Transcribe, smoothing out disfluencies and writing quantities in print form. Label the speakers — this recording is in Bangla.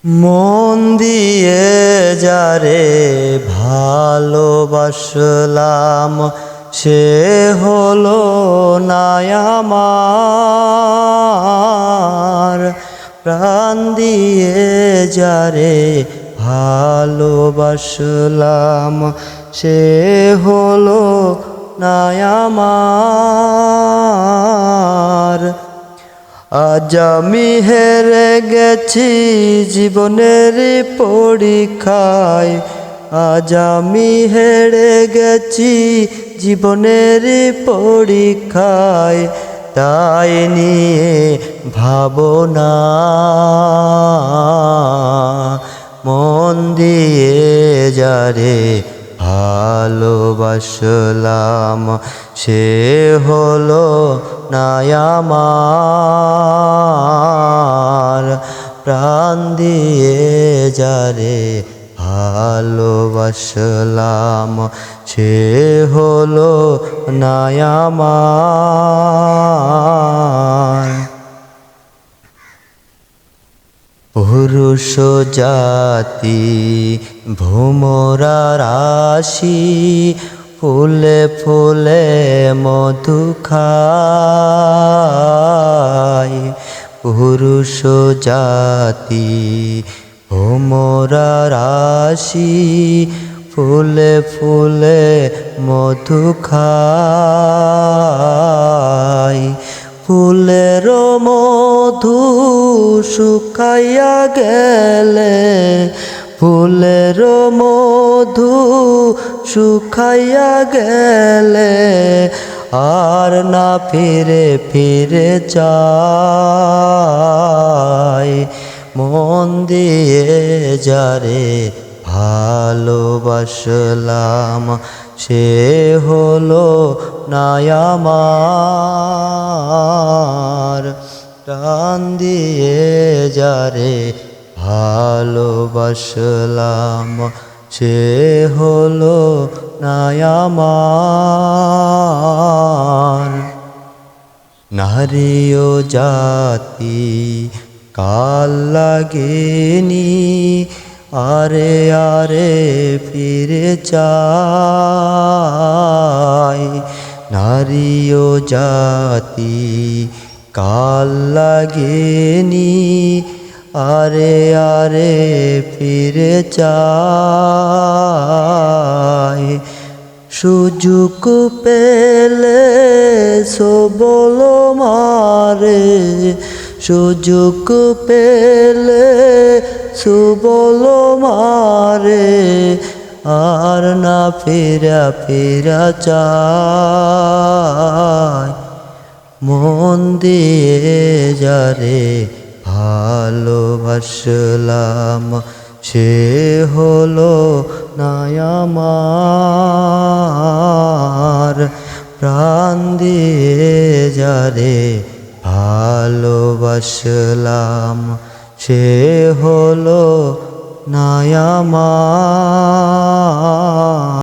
Speaker 1: মন দিয়ে যারে ভালোবাসলাম সে হলো না আমার। প্রাণ দিয়ে যারে ভালোবাসলাম সে হলো না আমার। আজ আমি হেরে গেছি জীবনের পরীক্ষায়, আজ আমি হেরে গেছি জীবনের পরীক্ষায়। তাই নিয়ে ভাবনা মন দিয়ে যারে ভালোবাসলাম সে হলো না আমার। প্রাণ দিয়ে যারে ভালোবাসলাম সে হলো না আমার। পুরুষ জাতি ভোমরা রাশি, ফুলে ফুলে মধু খায়। পুরুষ জাতি ভোমরা রাশি, ফুলে ফুলে মধু খায়। ফুলের মধু শুকাইয়া গেলে, ফুলের মধু শুকাইয়া গেলে আর না ফিরে ফিরে যায়। মন দিয়ে যারে ভালোবাসলাম সে হলো না আমার। প্রাণ দিয়ে যারে ভালোবাসলাম সে হলো না আমার। নারী ও জাতি কাল লাগেনি, আরে আরে ফিরে চায়। নারী ও জাতি কাল লাগেনি, আরে আরে ফিরে চায়। সুযোগ পেলে সবল মারে, সুযোগ পেলে সুবল মারে আর না ফিরা ফিরা চায়। মন দিয়ে যারে ভালোবাসলাম সে হলো না আমার। প্রাণ দিয়ে যারে ভালোবাসলাম সে হলো না আমার।